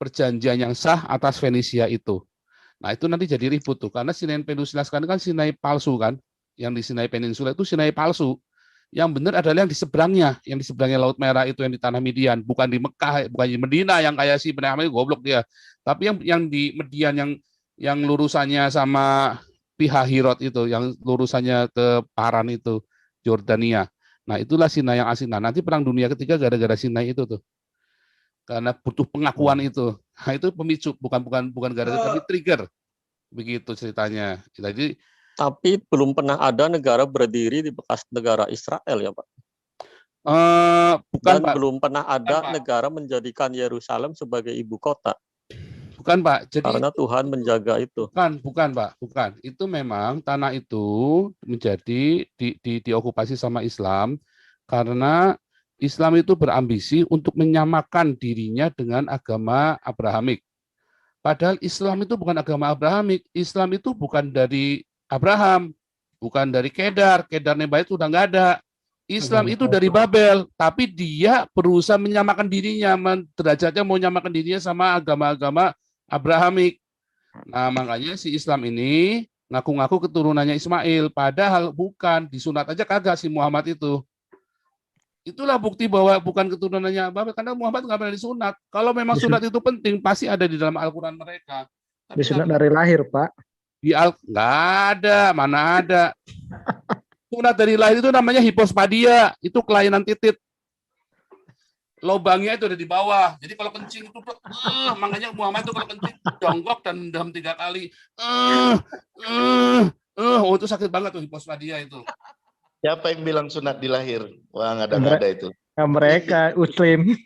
perjanjian yang sah atas Venesia itu. Nah, itu nanti jadi ribut tuh, karena Sinai Peninsula sekarang kan Sinai palsu kan, yang di Sinai Peninsula itu Sinai palsu. Yang benar adalah yang di seberangnya Laut Merah itu, yang di tanah Midian, bukan di Mekah, bukan di Medina yang kayak si Benahamnya goblok dia. Tapi yang di Midian yang lurusannya sama Pihahirot itu, yang lurusannya ke Paran itu, Jordania. Nah, itulah Sinai yang asli. Nah, nanti perang dunia ketiga gara-gara Sinai itu tuh. Karena butuh pengakuan itu. Nah, itu pemicu, bukan gara-gara, tapi trigger. Begitu ceritanya. Jadi Tapi belum pernah ada negara berdiri di bekas negara Israel ya Pak. Bukan Dan Pak. belum pernah ada Pak. negara menjadikan Yerusalem sebagai ibu kota. Bukan Pak. Jadi karena Tuhan menjaga itu. Bukan Pak. Bukan. Itu memang tanah itu menjadi diokupasi sama Islam karena Islam itu berambisi untuk menyamakan dirinya dengan agama Abrahamik. Padahal Islam itu bukan agama Abrahamik. Islam itu bukan dari Abraham, bukan dari Kedar. Kedar Nebaid sudah nggak ada. Islam itu dari Babel, tapi dia berusaha menyamakan dirinya, derajatnya mau menyamakan dirinya sama agama-agama Abrahamik. Nah, makanya si Islam ini ngaku-ngaku keturunannya Ismail, padahal bukan, disunat aja kagak si Muhammad itu. Itulah bukti bahwa bukan keturunannya Babel, karena Muhammad nggak pernah disunat. Kalau memang sunat itu penting, pasti ada di dalam Al-Quran mereka. Tapi disunat dari lahir, Pak. Nggak ada, mana ada. Sunat dari lahir itu namanya hipospadia, itu kelainan titit. Lobangnya itu ada di bawah. Jadi kalau kencing itu, makanya Muhammad itu kalau kencing jongkok dan mendam 3 kali. Oh, itu sakit banget tuh hipospadia itu. Siapa yang bilang sunat di lahir? Wah, nggak ada itu. Nah, mereka Muslim.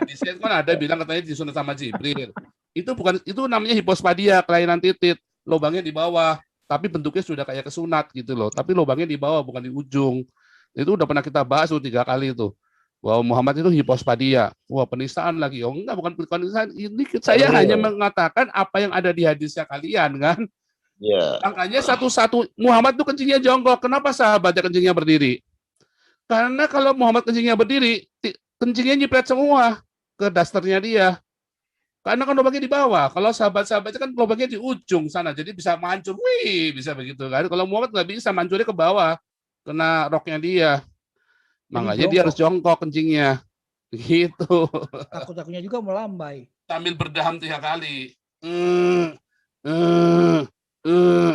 Hadisnya kan ada bilang katanya disunat sama Jibril. Itu namanya hipospadia, kelainan titit. Lubangnya di bawah, tapi bentuknya sudah kayak kesunat gitu loh. Tapi lubangnya di bawah bukan di ujung. Itu udah pernah kita bahas tuh 3 kali itu. Bahwa Muhammad itu hipospadia. Wah, penistaan lagi. Oh enggak, bukan penistaan. Ini saya hanya mengatakan apa yang ada di hadisnya kalian kan. Yeah. Makanya satu-satu Muhammad tuh kencingnya jongkok. Kenapa sahabatnya kencingnya berdiri? Karena kalau Muhammad kencingnya berdiri, kencingnya nyiprat semua ke dasternya dia. Karena kan lubangnya di bawah. Kalau sahabat-sahabatnya kan lubangnya di ujung sana, jadi bisa mancur. Wih, bisa begitu kan. Kalau Muhammad nggak bisa, mancurnya ke bawah, kena roknya dia. Makanya dia harus jongkok kencingnya. Gitu. Takut-takutnya juga melambai. Sambil berdaham 3 kali.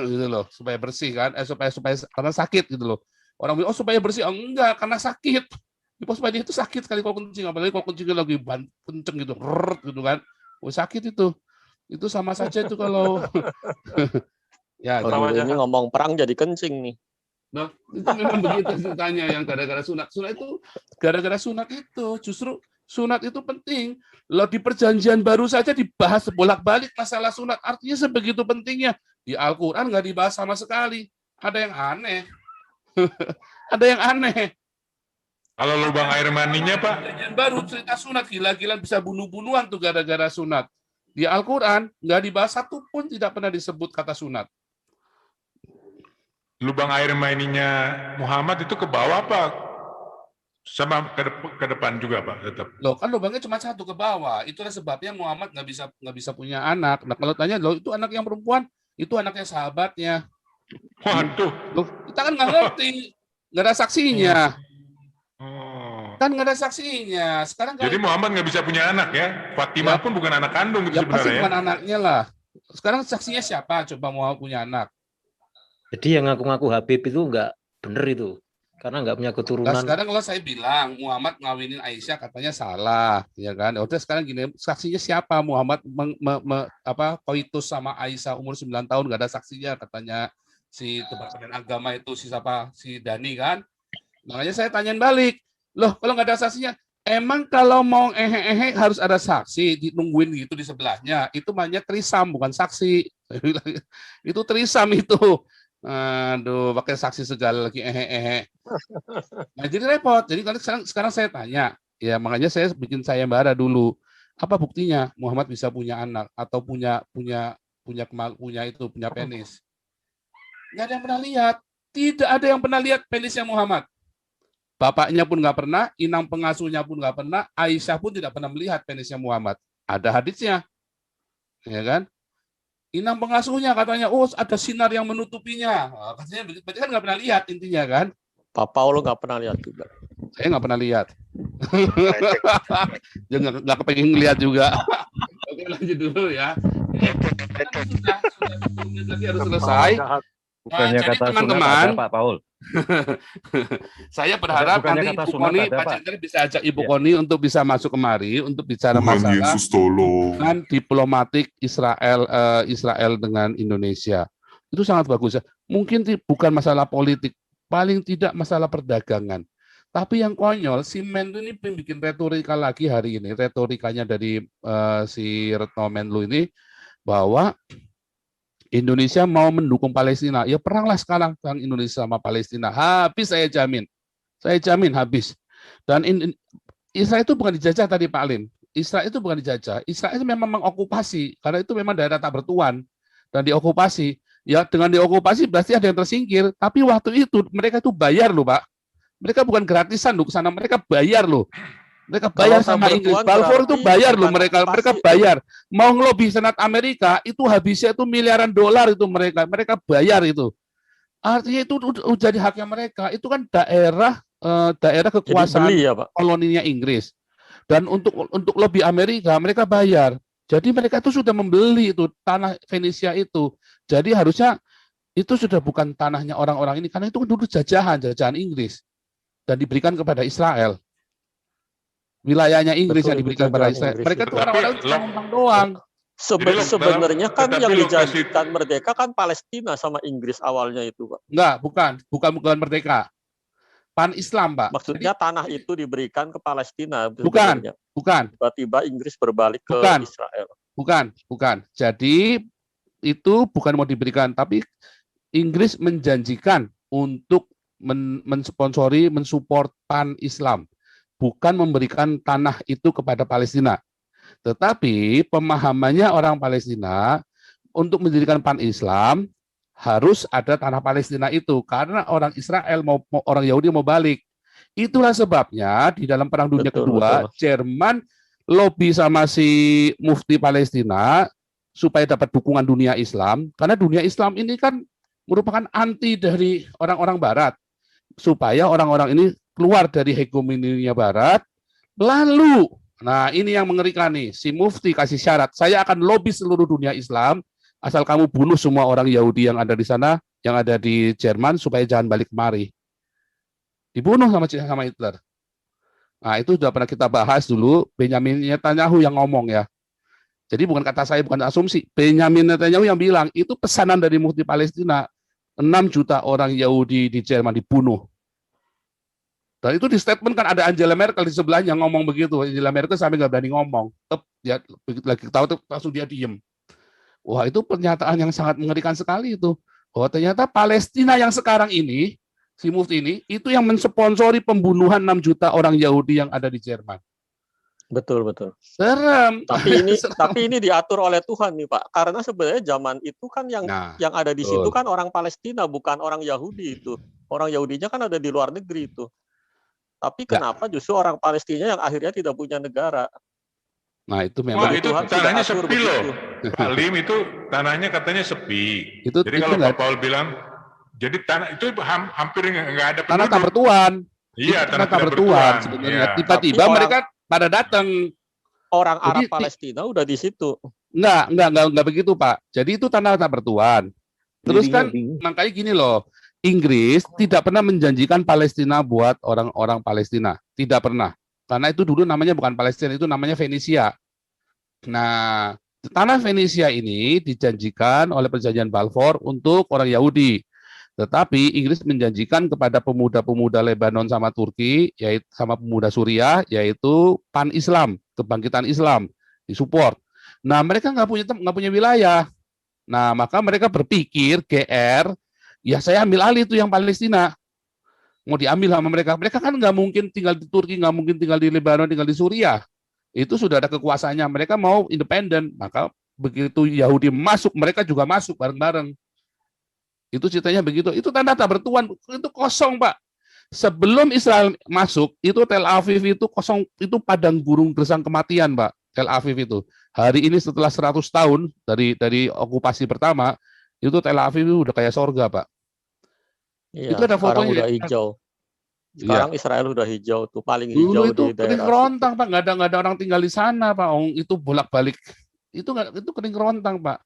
Gitu loh, supaya bersih kan, supaya karena sakit gitu loh. Orang bilang, oh supaya bersih, oh, enggak, karena sakit. Hipospadia itu sakit sekali kalau kencing, apalagi kalau kencingnya lagi kenceng gitu, gitu kan. Oh sakit itu sama saja itu kalau. Ya, orang ini ngomong perang jadi kencing nih. Nah, itu memang begitu ceritanya yang gara-gara sunat. Gara-gara sunat itu justru sunat itu penting. Loh, di perjanjian baru saja dibahas bolak-balik masalah sunat. Artinya sebegitu pentingnya. Di Al-Quran nggak dibahas sama sekali. Ada yang aneh. Ada yang aneh. Kalau lubang air maninya, Pak? Perjanjian baru cerita sunat. Gila-gilaan bisa bunuh-bunuhan tuh gara-gara sunat. Di Al-Quran nggak dibahas satu pun, tidak pernah disebut kata sunat. Lubang air maninya Muhammad itu ke bawah, Pak? Sama ke depan juga, Pak, tetap. Loh, kan lubangnya cuma satu ke bawah. Itulah sebabnya Muhammad nggak bisa punya anak. Nah, kalau tanya, loh itu anak yang perempuan, itu anaknya sahabatnya. Waduh. Loh, kita kan nggak ngerti, nggak ada saksinya. Kan nggak ada saksinya. Sekarang jadi Muhammad nggak bisa punya anak ya? Fatimah pun bukan anak kandung gitu ya, sebenarnya. Pasti bukan anaknya lah. Sekarang saksinya siapa? Coba mau punya anak. Jadi yang ngaku-ngaku Habib itu nggak bener itu, karena nggak punya keturunan. Nah, sekarang kalau saya bilang Muhammad ngawinin Aisyah katanya salah, ya kan? Udah sekarang gini, saksinya siapa? Muhammad koitus sama Aisyah umur 9 tahun nggak ada saksinya katanya si Departemen Agama itu si siapa? Si Dani kan? Makanya saya tanyain balik, loh kalau nggak ada saksinya, emang kalau mau harus ada saksi, nungguin gitu di sebelahnya, itu namanya trisam bukan saksi. Itu trisam itu. Aduh, pakai saksi segala lagi Nah, jadi repot. Jadi sekarang saya tanya, ya makanya saya bikin sayembara dulu. Apa buktinya Muhammad bisa punya anak atau punya penis? Nggak ada yang pernah lihat. Tidak ada yang pernah lihat penisnya Muhammad. Bapaknya pun nggak pernah, inang pengasuhnya pun nggak pernah, Aisyah pun tidak pernah melihat penisnya Muhammad. Ada hadisnya, ya kan? Inang pengasuhnya katanya, oh ada sinar yang menutupinya. Nah, katanya berarti kan nggak pernah lihat intinya kan? Pak Paul nggak pernah lihat juga. Saya nggak pernah lihat. Dia nggak kepengen lihat juga. Oke, lanjut dulu ya. Sudah 10 menit lagi harus selesai. Bukannya jadi kata teman-teman, sunat ada, Pak Paul. Saya berharap Bukannya nanti kata Ibu sunat Koni, ada, Pak Pak. Chandra bisa ajak Ibu Ya. Koni untuk bisa masuk kemari untuk bicara Tuhan masalah Yesus tolong. hubungan diplomatik Israel dengan Indonesia. Itu sangat bagus ya. Mungkin bukan masalah politik, paling tidak masalah perdagangan. Tapi yang konyol, si Menlu ini bikin retorika lagi hari ini, retorikanya dari si Retno Menlu ini, bahwa Indonesia mau mendukung Palestina. Ya peranglah sekarang perang Indonesia sama Palestina. Habis saya jamin. Saya jamin habis. Dan Israel itu bukan dijajah tadi Pak Alim. Israel itu bukan dijajah. Israel itu memang mengokupasi. Karena itu memang daerah tak bertuan. Dan diokupasi. Ya dengan diokupasi berarti ada yang tersingkir. Tapi waktu itu mereka itu bayar loh Pak. Mereka bukan gratisan loh ke sana. Mereka bayar loh. Mereka bayar Kalau sama tak Inggris. bertuan Balfour itu berarti bayar loh bukan mereka. okupasi. Mereka bayar. Mau ngelobi Senat Amerika itu habisnya itu miliaran dolar itu mereka. Mereka bayar itu. Artinya itu udah jadi haknya mereka. Itu kan daerah Jadi kekuasaan beli ya Pak. koloninya Inggris. Dan untuk lobby Amerika mereka bayar. Jadi mereka itu sudah membeli itu tanah Venesia itu. Jadi harusnya itu sudah bukan tanahnya orang-orang ini karena itu kan dulu jajahan Inggris dan diberikan kepada Israel. Wilayahnya Inggris Betul, yang itu diberikan kepada jajahan Israel. Inggris Mereka itu. itu orang-orang cuma numpang doang. Jadi Sebenarnya kan tetapi yang lokasi- dijadikan merdeka kan Palestina sama Inggris awalnya itu Pak. Enggak, bukan merdeka. Pan Islam, Pak. Maksudnya tanah itu diberikan ke Palestina. Bukan. sebenarnya. Bukan. Tiba-tiba Inggris berbalik ke Bukan. Israel. Bukan. Jadi itu bukan mau diberikan, tapi Inggris menjanjikan untuk mensponsori, mensupport Pan Islam, bukan memberikan tanah itu kepada Palestina. Tetapi pemahamannya orang Palestina untuk mendirikan Pan Islam harus ada tanah Palestina itu karena orang Israel mau orang Yahudi mau balik. Itulah sebabnya di dalam Perang Dunia Betul, Kedua Jerman lobby sama si mufti Palestina supaya dapat dukungan dunia Islam karena dunia Islam ini kan merupakan anti dari orang-orang Barat supaya orang-orang ini keluar dari hegemoninya Barat. Lalu, nah ini yang mengerikan nih, si mufti kasih syarat, saya akan lobby seluruh dunia Islam asal kamu bunuh semua orang Yahudi yang ada di sana, yang ada di Jerman supaya jangan balik kemari. Dibunuh sama Hitler. Nah, itu sudah pernah kita bahas dulu, Benyamin Netanyahu yang ngomong ya. Jadi bukan kata saya, bukan asumsi. Benyamin Netanyahu yang bilang, itu pesanan dari mufti Palestina. 6 juta orang Yahudi di Jerman dibunuh. Dan itu di statement kan ada Angela Merkel di sebelahnya ngomong begitu. Angela Merkel sampai nggak berani ngomong. Dia begitu lagi tahu langsung dia diem. Wah, itu pernyataan yang sangat mengerikan sekali itu. Bahwa ternyata Palestina yang sekarang ini, si mufti ini, itu yang mensponsori pembunuhan 6 juta orang Yahudi yang ada di Jerman. Betul. Serem. Tapi ini diatur oleh Tuhan nih Pak. Karena sebenarnya zaman itu kan yang ada di situ betul. kan orang Palestina bukan orang Yahudi itu. Orang Yahudinya kan ada di luar negeri itu. Tapi kenapa justru orang Palestina yang akhirnya tidak punya negara? Nah, itu Wah, memang itu Tuhan tanahnya sudah atur sepi loh. begitu. Pak Lim itu tanahnya katanya sepi. Itu Jadi kalau nggak- Pak Paul bilang, jadi tanah itu hampir nggak ada tanah tak penduduk. bertuan. Iya, Itu tanah tak tidak bertuan bertuan. sebenarnya. Iya. Tiba-tiba Tapi mereka pada datang. Orang Arab Jadi, Palestina udah di situ. Enggak begitu, Pak. Jadi itu tanah tak bertuan. Terus kan makanya gini loh, Inggris tidak pernah menjanjikan Palestina buat orang-orang Palestina. Tidak pernah. Karena itu dulu namanya bukan Palestina, itu namanya Venesia. Nah, tanah Venesia ini dijanjikan oleh perjanjian Balfour untuk orang Yahudi. Tetapi Inggris menjanjikan kepada pemuda-pemuda Lebanon sama Turki, yaitu sama pemuda Suriah, yaitu Pan Islam, kebangkitan Islam, disupport. Nah, mereka nggak punya wilayah. Nah, maka mereka berpikir GR, ya saya ambil alih itu yang Palestina. Mau diambil sama mereka. Mereka kan nggak mungkin tinggal di Turki, nggak mungkin tinggal di Lebanon, tinggal di Suriah. Itu sudah ada kekuasaannya. Mereka mau independen. Maka begitu Yahudi masuk, mereka juga masuk bareng-bareng. Itu ceritanya begitu. Itu tanda tak bertuan. Itu kosong, Pak. Sebelum Israel masuk, itu Tel Aviv itu kosong. Itu padang gurun gersang kematian, Pak. Tel Aviv itu. Hari ini setelah 100 tahun dari okupasi pertama, itu Tel Aviv itu udah kayak sorga, Pak. Iya, Itu ada sekarang fotonya. udah hijau. Sekarang Israel udah hijau tuh, paling Dulu hijau itu di kering daerah kerontang, Pak. Nggak ada orang tinggal di sana, Pak. Itu bolak-balik. Itu kering kerontang, Pak.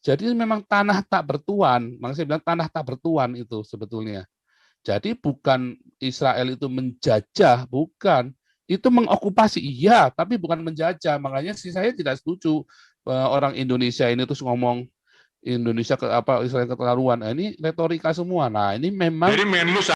Jadi memang tanah tak bertuan. Makanya saya bilang tanah tak bertuan itu sebetulnya. Jadi bukan Israel itu menjajah, bukan. Itu mengokupasi, iya, tapi bukan menjajah. Makanya sih saya tidak setuju orang Indonesia ini terus ngomong Indonesia Israel keterlaluan. Nah, ini retorika semua. Nah, ini memang Jadi Menlu